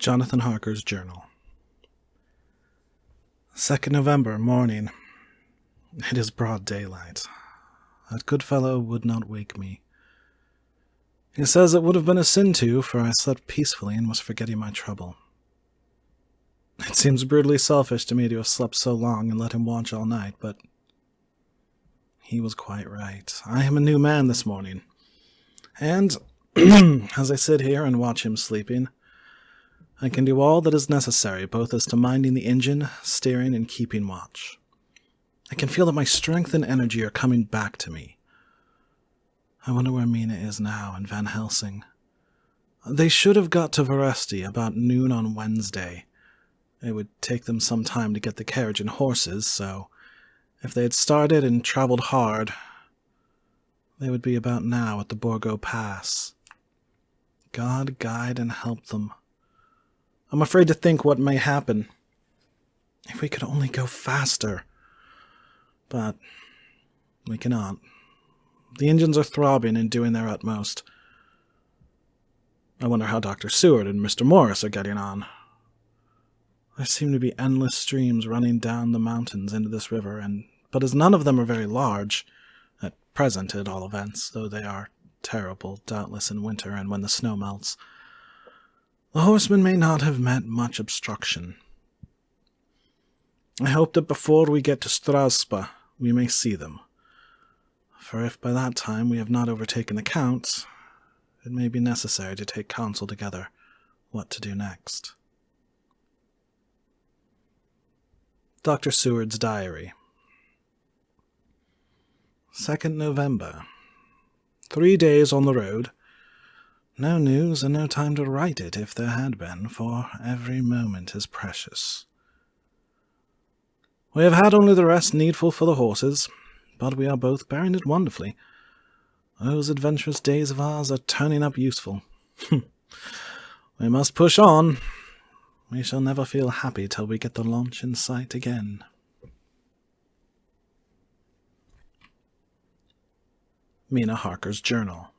Jonathan Harker's Journal. 2nd November, morning. It is broad daylight. That good fellow would not wake me. He says it would have been a sin to, for I slept peacefully and was forgetting my trouble. It seems brutally selfish to me to have slept so long and let him watch all night, but he was quite right. I am a new man this morning. And, as I sit here and watch him sleeping, I can do all that is necessary, both as to minding the engine, steering, and keeping watch. I can feel that my strength and energy are coming back to me. I wonder where Mina is now and Van Helsing. They should have got to Veresti about noon on Wednesday. It would take them some time to get the carriage and horses, so if they had started and traveled hard, they would be about now at the Borgo Pass. God guide and help them. I'm afraid to think what may happen. If we could only go faster. But we cannot. The engines are throbbing and doing their utmost. I wonder how Dr. Seward and Mr. Morris are getting on. There seem to be endless streams running down the mountains into this river, but as none of them are very large, at present at all events, though they are terrible, doubtless in winter and when the snow melts, the horsemen may not have met much obstruction. I hope that before we get to Straspa, we may see them. For if by that time we have not overtaken the Count, it may be necessary to take counsel together what to do next. Dr. Seward's Diary. 2nd November. 3 days on the road. No news and no time to write it if there had been, for every moment is precious. We have had only the rest needful for the horses, but we are both bearing it wonderfully. Those adventurous days of ours are turning up useful. We must push on. We shall never feel happy till we get the launch in sight again. Mina Harker's Journal.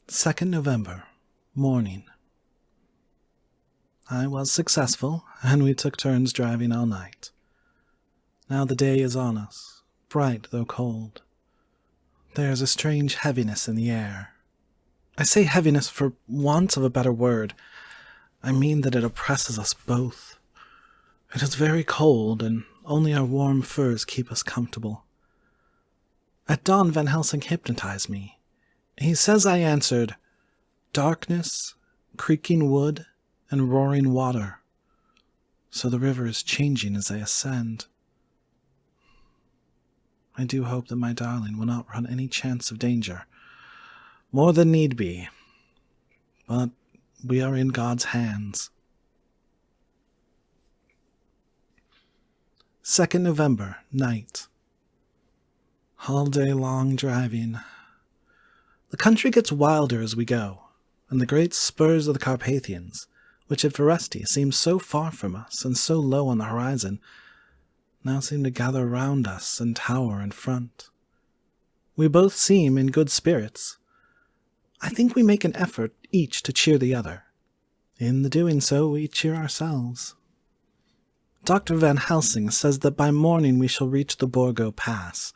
2nd November, morning. I was successful, and we took turns driving all night. Now the day is on us, bright though cold. There is a strange heaviness in the air. I say heaviness for want of a better word. I mean that it oppresses us both. It is very cold, and only our warm furs keep us comfortable. At dawn Van Helsing hypnotized me. He says I answered, darkness, creaking wood, and roaring water. So the river is changing as I ascend. I do hope that my darling will not run any chance of danger, more than need be, but we are in God's hands. 2nd November, night. All day long driving. The country gets wilder as we go, and the great spurs of the Carpathians, which at Veresti seem so far from us and so low on the horizon, now seem to gather round us and tower in front. We both seem in good spirits. I think we make an effort each to cheer the other. In the doing so, we cheer ourselves. Dr. Van Helsing says that by morning we shall reach the Borgo Pass.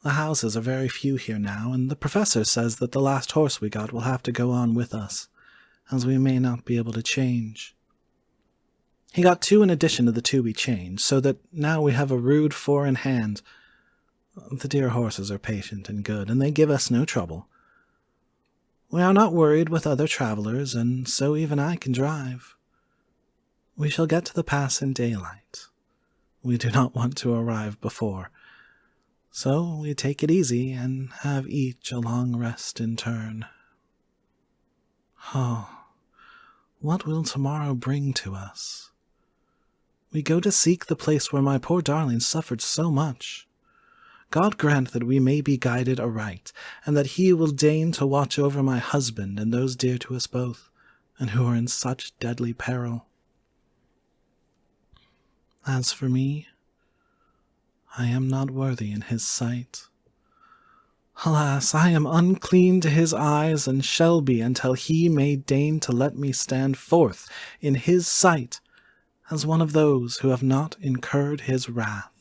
The houses are very few here now, and the professor says that the last horse we got will have to go on with us, as we may not be able to change. He got 2 in addition to the 2 we changed, so that now we have a rude 4 in hand. The dear horses are patient and good, and they give us no trouble. We are not worried with other travelers, and so even I can drive. We shall get to the pass in daylight. We do not want to arrive before, so we take it easy and have each a long rest in turn. Oh, what will tomorrow bring to us? We go to seek the place where my poor darling suffered so much. God grant that we may be guided aright, and that he will deign to watch over my husband and those dear to us both, and who are in such deadly peril. As for me, I am not worthy in his sight. Alas, I am unclean to his eyes, and shall be until he may deign to let me stand forth in his sight as one of those who have not incurred his wrath.